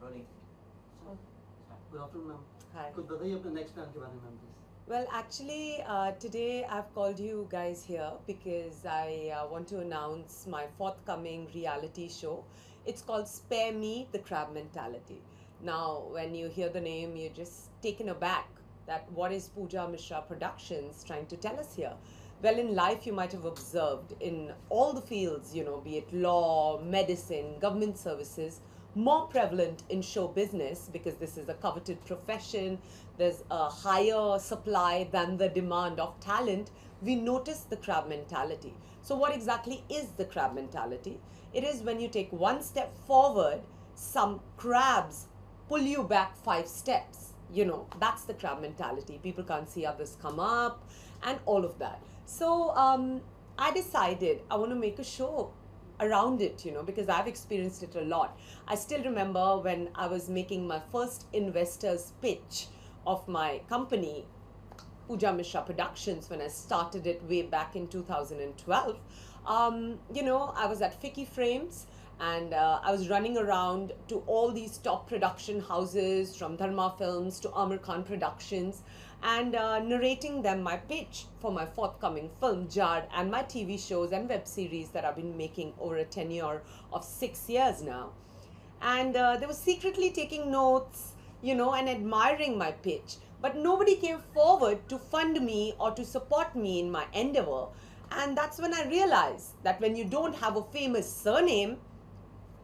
Rolling. Good afternoon, ma'am. Hi. कुछ बताइए अपने next plan के बारे में, ma'am, please. Well, actually, today I've called you guys here because I want to announce my forthcoming reality show. It's called Spare Me, the Crab Mentality. Now, when you hear the name, you're just taken aback that what is Pooja Mishra Productions trying to tell us here? Well, in life, you might have observed in all the fields, be it law, medicine, government services, more prevalent in show business because this is a coveted profession. There's a higher supply than the demand of talent. We notice the crab mentality. So, what exactly is the crab mentality? It is when you take one step forward, some crabs pull you back 5 steps. That's the crab mentality. People can't see others come up and all of that. So, I decided I want to make a show around it, because I've experienced it a lot. I still remember when I was making my first investor's pitch of my company, Pooja Mishra Productions, when I started it way back in 2012. I was at Ficky Frames and I was running around to all these top production houses from Dharma Films to Amir Khan Productions and narrating them my pitch for my forthcoming film, Jad, and my TV shows and web series that I've been making over a tenure of 6 years now. And they were secretly taking notes, and admiring my pitch. But nobody came forward to fund me or to support me in my endeavor. And that's when I realized that when you don't have a famous surname,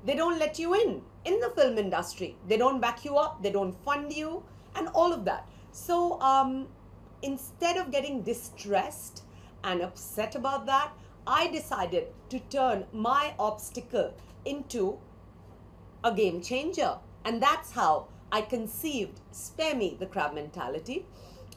they don't let you in the film industry. They don't back you up, they don't fund you, and all of that. So instead of getting distressed and upset about that, I decided to turn my obstacle into a game changer. And that's how I conceived Spare Me, the Crab Mentality.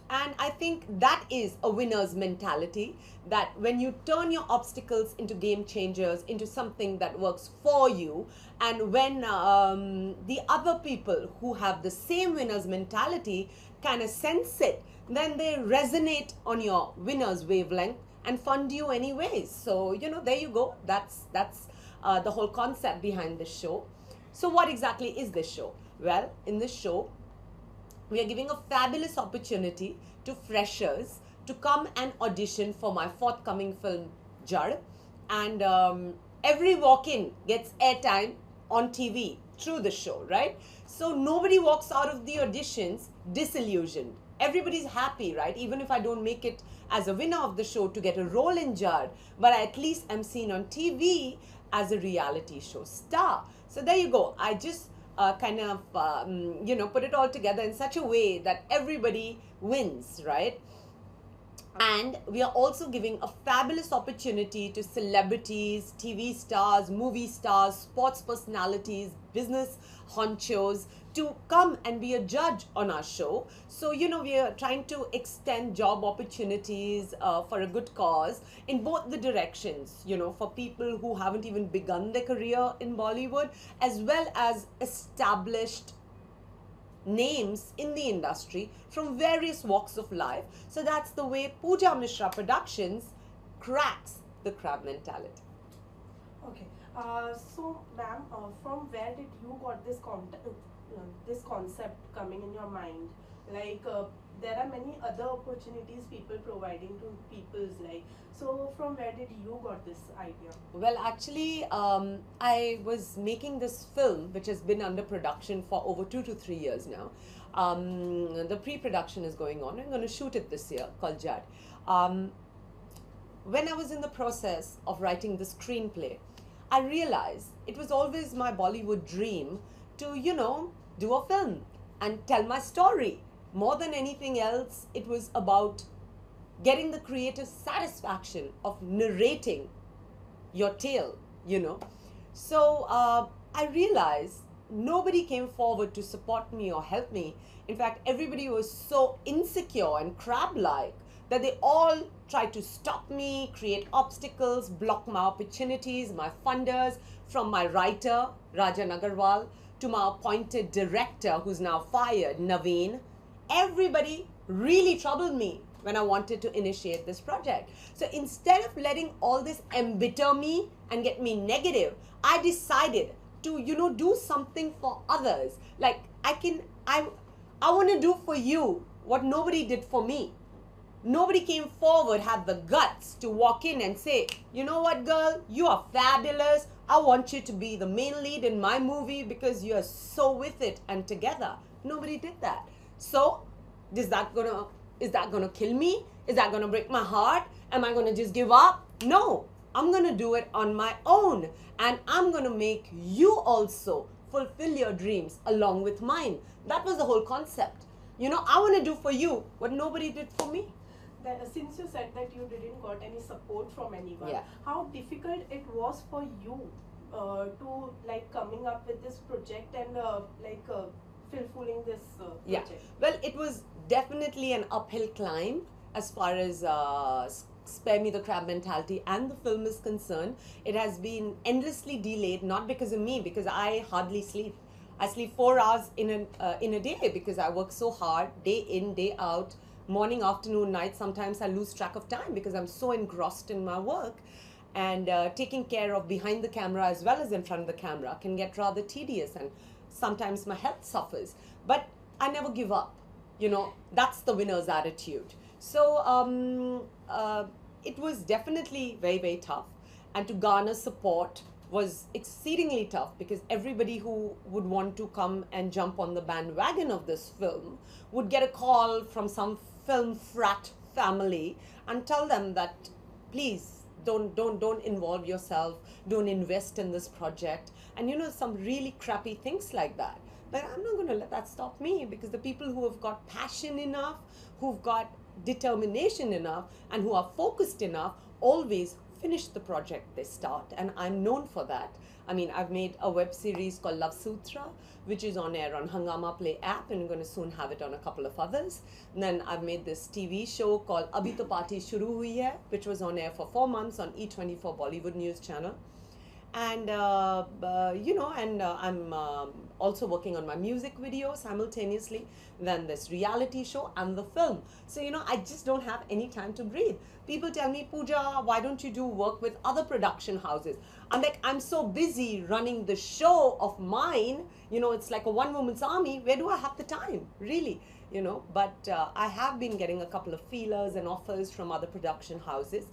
And I think that is a winner's mentality, that when you turn your obstacles into game changers, into something that works for you, and when the other people who have the same winner's mentality kind of sense it, then they resonate on your winner's wavelength and fund you anyways. So, there you go. That's the whole concept behind this show. So what exactly is this show? Well, in this show, we are giving a fabulous opportunity to freshers to come and audition for my forthcoming film, Jad. And every walk-in gets airtime on TV through the show, right? So nobody walks out of the auditions disillusioned. Everybody's happy, right? Even if I don't make it as a winner of the show to get a role in Jad, but at least I'm seen on TV as a reality show star. So there you go. I just put it all together in such a way that everybody wins, right? And we are also giving a fabulous opportunity to celebrities, TV stars, movie stars, sports personalities, business honchos to come and be a judge on our show. So, we are trying to extend job opportunities for a good cause in both the directions, for people who haven't even begun their career in Bollywood, as well as established names in the industry from various walks of life. So that's the way Pooja Mishra Productions cracks the crab mentality. Okay. So, ma'am, from where did you got this concept coming in your mind? Like, there are many other opportunities people providing to people's life. So, from where did you got this idea? Well, actually, I was making this film, which has been under production for over 2 to 3 years now. The pre-production is going on. I'm going to shoot it this year, called Jad. When I was in the process of writing the screenplay, I realized it was always my Bollywood dream to, do a film and tell my story. More than anything else, it was about getting the creative satisfaction of narrating your tale, So I realized nobody came forward to support me or help me. In fact, everybody was so insecure and crab-like that they all tried to stop me, create obstacles, block my opportunities, my funders, from my writer, Rajan Agarwal, to my appointed director, who's now fired, Naveen. Everybody really troubled me when I wanted to initiate this project. So instead of letting all this embitter me and get me negative, I decided to, do something for others. Like I want to do for you what nobody did for me. Nobody came forward, had the guts to walk in and say, you know what, girl, you are fabulous. I want you to be the main lead in my movie because you are so with it and together. Nobody did that. So, is that gonna kill me? Is that gonna break my heart? Am I gonna just give up? No, I'm gonna do it on my own, and I'm gonna make you also fulfill your dreams along with mine. That was the whole concept. I want to do for you what nobody did for me. Since you said that you didn't got any support from anyone, Yeah. how difficult it was for you to like coming up with this project and fulfilling this project? Well, it was definitely an uphill climb as far as Spare Me the Crab Mentality and the film is concerned. It has been endlessly delayed, not because of me, because I hardly sleep. I sleep 4 hours in a day because I work so hard, day in, day out, morning, afternoon, night. Sometimes I lose track of time because I'm so engrossed in my work. And taking care of behind the camera as well as in front of the camera can get rather tedious, and sometimes my health suffers. But I never give up. That's the winner's attitude. So it was definitely very, very tough. And to garner support was exceedingly tough because everybody who would want to come and jump on the bandwagon of this film would get a call from some film frat family and tell them that, please, don't involve yourself, don't invest in this project, and some really crappy things like that. But I'm not going to let that stop me, because the people who have got passion enough, who've got determination enough, and who are focused enough always finish the project they start, and I'm known for that. I mean, I've made a web series called Love Sutra, which is on air on Hungama Play app, and I'm going to soon have it on a couple of others. And then I've made this TV show called Abhi To Party Shuru Hui Hai, which was on air for 4 months on E24 Bollywood News Channel. And I'm also working on my music video simultaneously, then this reality show and the film. So I just don't have any time to breathe. People tell me, Pooja, why don't you do work with other production houses? I'm like, I'm so busy running the show of mine, it's like a one-woman's army. Where do I have the time, really? But I have been getting a couple of feelers and offers from other production houses,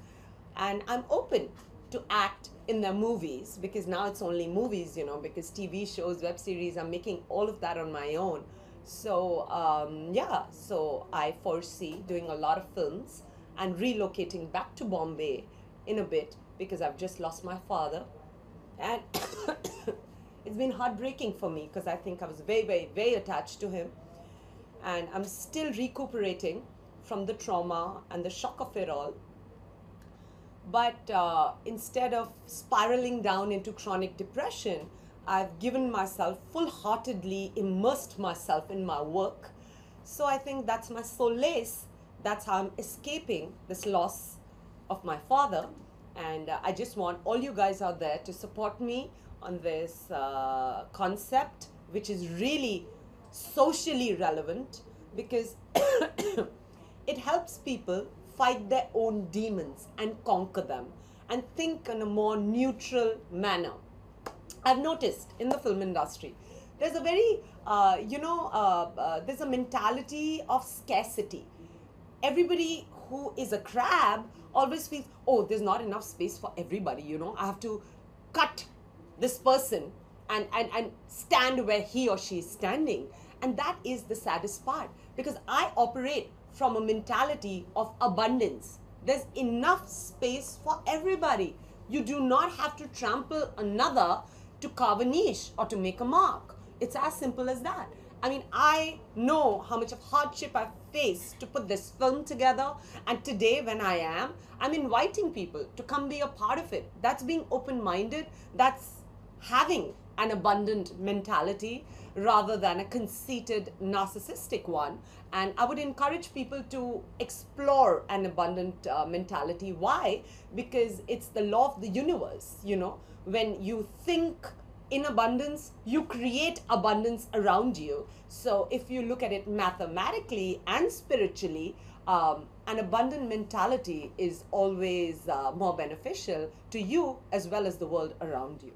and I'm open to act in their movies, because now it's only movies, because TV shows, web series, I'm making all of that on my own. So so I foresee doing a lot of films and relocating back to Bombay in a bit, because I've just lost my father, and it's been heartbreaking for me because I think I was very, very, very attached to him, and I'm still recuperating from the trauma and the shock of it all. But instead of spiraling down into chronic depression, I've given myself, full-heartedly immersed myself in my work. So I think that's my solace. That's how I'm escaping this loss of my father. And I just want all you guys out there to support me on this concept, which is really socially relevant, because it helps people fight their own demons and conquer them and think in a more neutral manner. I've noticed in the film industry, there's a very, there's a mentality of scarcity. Everybody who is a crab always feels, oh, there's not enough space for everybody, I have to cut this person and stand where he or she is standing. And that is the saddest part, because I operate from a mentality of abundance. There's enough space for everybody. You do not have to trample another to carve a niche or to make a mark. It's as simple as that. I mean, I know how much of hardship I've faced to put this film together, and today when I'm inviting people to come be a part of it. That's being open-minded. That's having an abundant mentality rather than a conceited, narcissistic one. And I would encourage people to explore an abundant mentality. Why? Because it's the law of the universe, When you think in abundance, you create abundance around you. So if you look at it mathematically and spiritually, an abundant mentality is always more beneficial to you as well as the world around you.